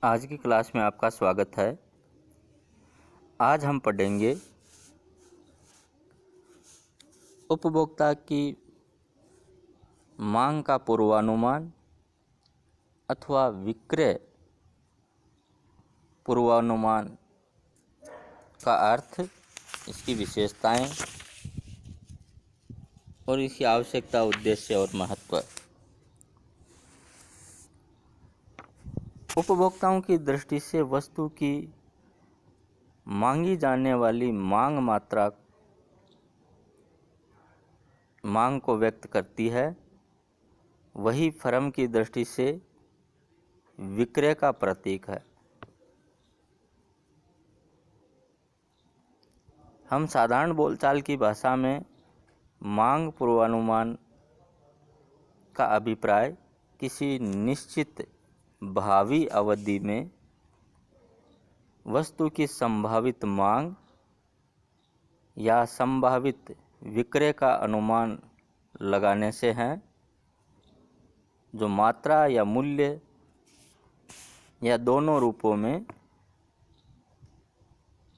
आज की क्लास में आपका स्वागत है। आज हम पढ़ेंगे उपभोक्ता की मांग का पूर्वानुमान अथवा विक्रय पूर्वानुमान का अर्थ, इसकी विशेषताएं और इसकी आवश्यकता, उद्देश्य और महत्व। उपभोक्ताओं की दृष्टि से वस्तु की मांगी जाने वाली मांग को व्यक्त करती है। वही फर्म की दृष्टि से विक्रय का प्रतीक है। हम साधारण बोलचाल की भाषा में मांग पूर्वानुमान का अभिप्राय किसी निश्चित भावी अवधि में वस्तु की संभावित मांग या संभावित विक्रय का अनुमान लगाने से है, जो मात्रा या मूल्य या दोनों रूपों में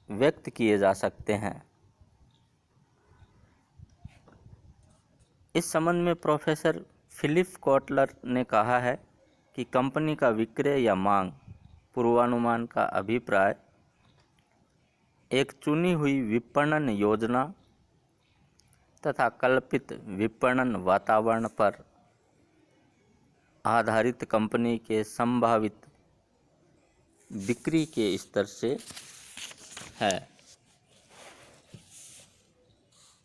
व्यक्त किए जा सकते हैं। इस संबंध में प्रोफेसर फिलिप कोटलर ने कहा है कि कंपनी का विक्रय या मांग पूर्वानुमान का अभिप्राय एक चुनी हुई विपणन योजना तथा कल्पित विपणन वातावरण पर आधारित कंपनी के संभावित बिक्री के स्तर से है।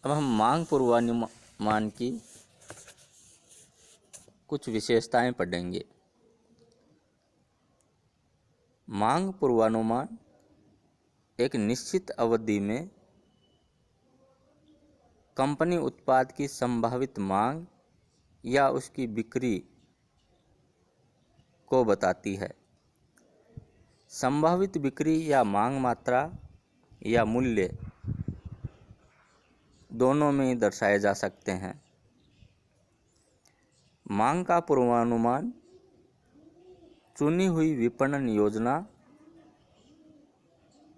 अब हम मांग पूर्वानुमान की कुछ विशेषताएं पढ़ेंगे। मांग पूर्वानुमान एक निश्चित अवधि में कंपनी उत्पाद की संभावित मांग या उसकी बिक्री को बताती है। संभावित बिक्री या मांग मात्रा या मूल्य दोनों में दर्शाए जा सकते हैं। मांग का पूर्वानुमान चुनी हुई विपणन योजना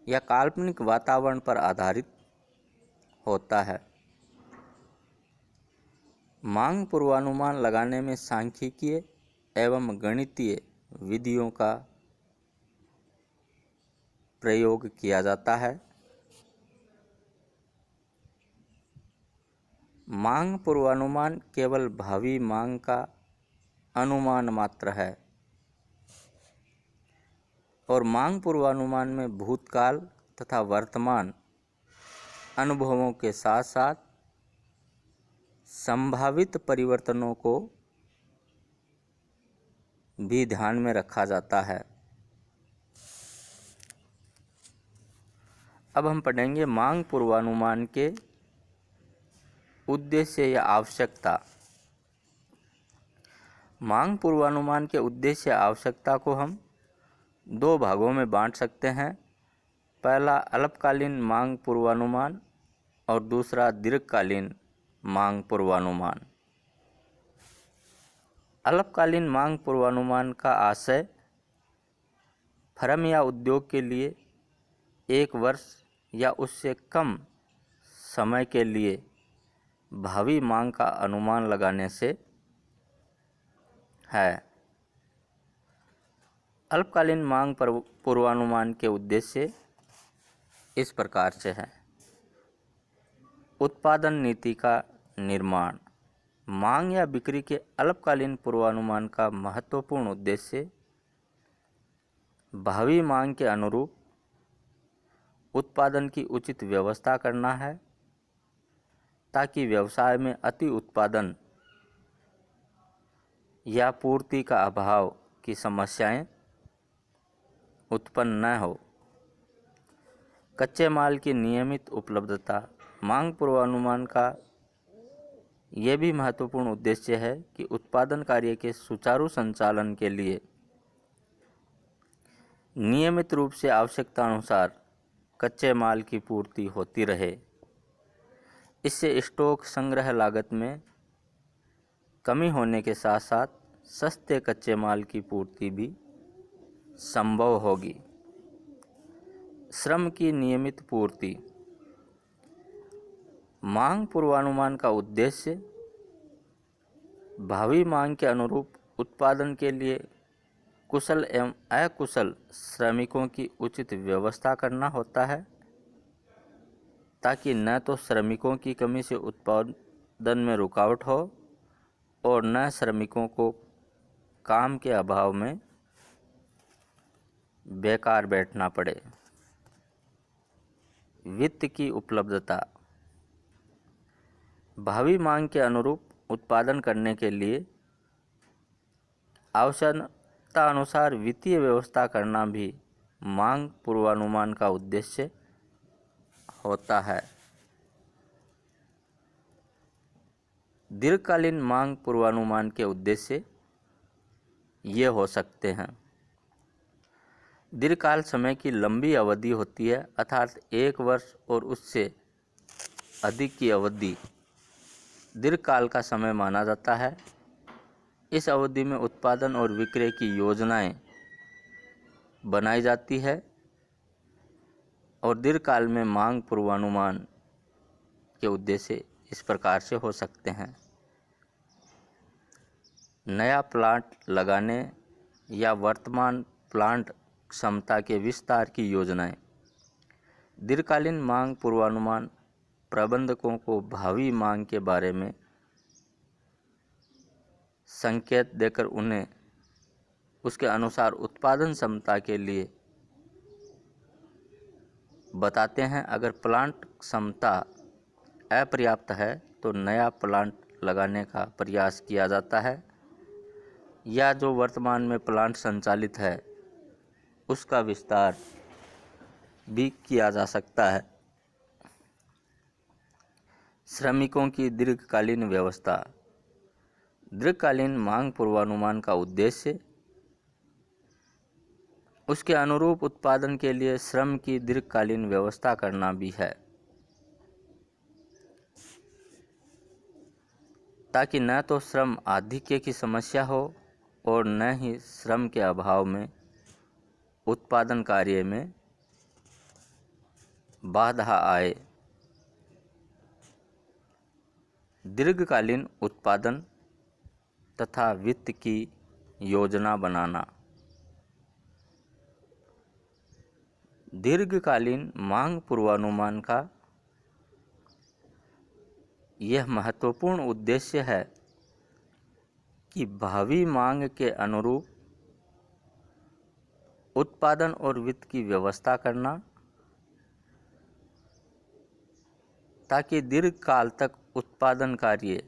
या काल्पनिक वातावरण पर आधारित होता है। मांग पूर्वानुमान लगाने में सांख्यिकीय एवं गणितीय विधियों का प्रयोग किया जाता है। मांग पूर्वानुमान केवल भावी मांग का अनुमान मात्र है और मांग पूर्वानुमान में भूतकाल तथा वर्तमान अनुभवों के साथ साथ संभावित परिवर्तनों को भी ध्यान में रखा जाता है। अब हम पढ़ेंगे मांग पूर्वानुमान के उद्देश्य या आवश्यकता। मांग पूर्वानुमान के उद्देश्य या आवश्यकता को हम दो भागों में बांट सकते हैं। पहला अल्पकालीन मांग पूर्वानुमान और दूसरा दीर्घकालीन मांग पूर्वानुमान। अल्पकालीन मांग पूर्वानुमान का आशय फर्म या उद्योग के लिए 1 वर्ष या उससे कम समय के लिए भावी मांग का अनुमान लगाने से है। अल्पकालीन मांग पूर्वानुमान के उद्देश्य इस प्रकार से है। उत्पादन नीति का निर्माण। मांग या बिक्री के अल्पकालीन पूर्वानुमान का महत्वपूर्ण उद्देश्य भावी मांग के अनुरूप उत्पादन की उचित व्यवस्था करना है, ताकि व्यवसाय में अति उत्पादन या पूर्ति का अभाव की समस्याएं उत्पन्न न हो। कच्चे माल की नियमित उपलब्धता। मांग पूर्वानुमान का यह भी महत्वपूर्ण उद्देश्य है कि उत्पादन कार्य के सुचारू संचालन के लिए नियमित रूप से आवश्यकता अनुसार कच्चे माल की पूर्ति होती रहे। इससे स्टॉक संग्रह लागत में कमी होने के साथ साथ सस्ते कच्चे माल की पूर्ति भी संभव होगी। श्रम की नियमित पूर्ति। मांग पूर्वानुमान का उद्देश्य भावी मांग के अनुरूप उत्पादन के लिए कुशल एवं अकुशल श्रमिकों की उचित व्यवस्था करना होता है, ताकि न तो श्रमिकों की कमी से उत्पादन में रुकावट हो और न श्रमिकों को काम के अभाव में बेकार बैठना पड़े। वित्त की उपलब्धता। भावी मांग के अनुरूप उत्पादन करने के लिए आवश्यकता अनुसार वित्तीय व्यवस्था करना भी मांग पूर्वानुमान का उद्देश्य होता है। दीर्घकालीन मांग पूर्वानुमान के उद्देश्य ये हो सकते हैं। दीर्घकाल समय की लंबी अवधि होती है, अर्थात 1 वर्ष और उससे अधिक की अवधि दीर्घकाल का समय माना जाता है। इस अवधि में उत्पादन और विक्रय की योजनाएं बनाई जाती है और दीर्घकाल में मांग पूर्वानुमान के उद्देश्य इस प्रकार से हो सकते हैं। नया प्लांट लगाने या वर्तमान प्लांट क्षमता के विस्तार की योजनाएं। दीर्घकालीन मांग पूर्वानुमान प्रबंधकों को भावी मांग के बारे में संकेत देकर उन्हें उसके अनुसार उत्पादन क्षमता के लिए बताते हैं। अगर प्लांट क्षमता अपर्याप्त है तो नया प्लांट लगाने का प्रयास किया जाता है, या जो वर्तमान में प्लांट संचालित है उसका विस्तार भी किया जा सकता है। श्रमिकों की दीर्घकालीन व्यवस्था। दीर्घकालीन मांग पूर्वानुमान का उद्देश्य उसके अनुरूप उत्पादन के लिए श्रम की दीर्घकालीन व्यवस्था करना भी है, ताकि न तो श्रम आधिक्य की समस्या हो और न ही श्रम के अभाव में उत्पादन कार्य में बाधा आए। दीर्घकालीन उत्पादन तथा वित्त की योजना बनाना। दीर्घकालीन मांग पूर्वानुमान का यह महत्वपूर्ण उद्देश्य है कि भावी मांग के अनुरूप उत्पादन और वित्त की व्यवस्था करना, ताकि दीर्घकाल तक उत्पादन कार्य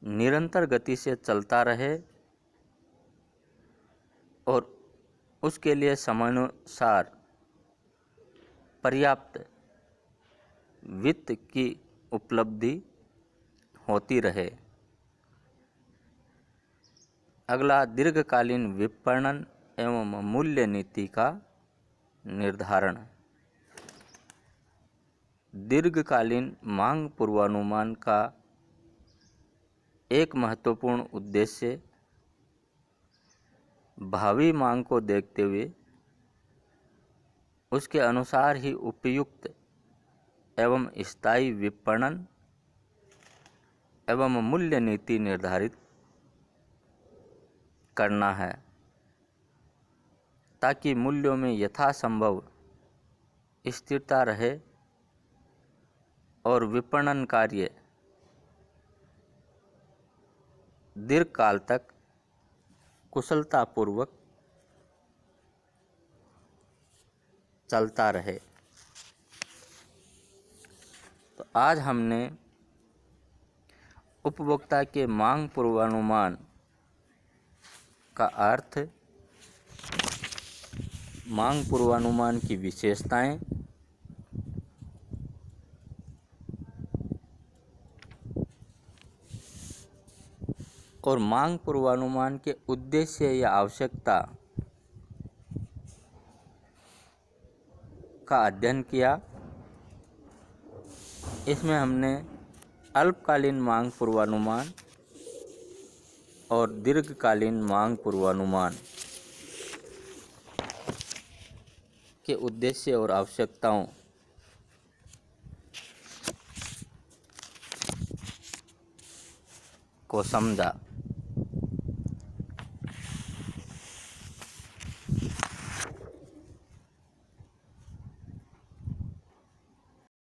निरंतर गति से चलता रहे और उसके लिए समयानुसार पर्याप्त वित्त की उपलब्धि होती रहे। अगला, दीर्घकालीन विपणन एवं मूल्य नीति का निर्धारण। दीर्घकालीन मांग पूर्वानुमान का एक महत्वपूर्ण उद्देश्य भावी मांग को देखते हुए उसके अनुसार ही उपयुक्त एवं स्थायी विपणन एवं मूल्य नीति निर्धारित करना है, ताकि मूल्यों में यथासंभव स्थिरता रहे और विपणन कार्य दीर्घकाल तक कुशलतापूर्वक चलता रहे। तो आज हमने उपभोक्ता के मांग पूर्वानुमान का अर्थ, मांग पूर्वानुमान की विशेषताएं, और मांग पूर्वानुमान के उद्देश्य या आवश्यकता का अध्ययन किया। इसमें हमने अल्पकालीन मांग पूर्वानुमान और दीर्घकालीन मांग पूर्वानुमान के उद्देश्य और आवश्यकताओं को समझा।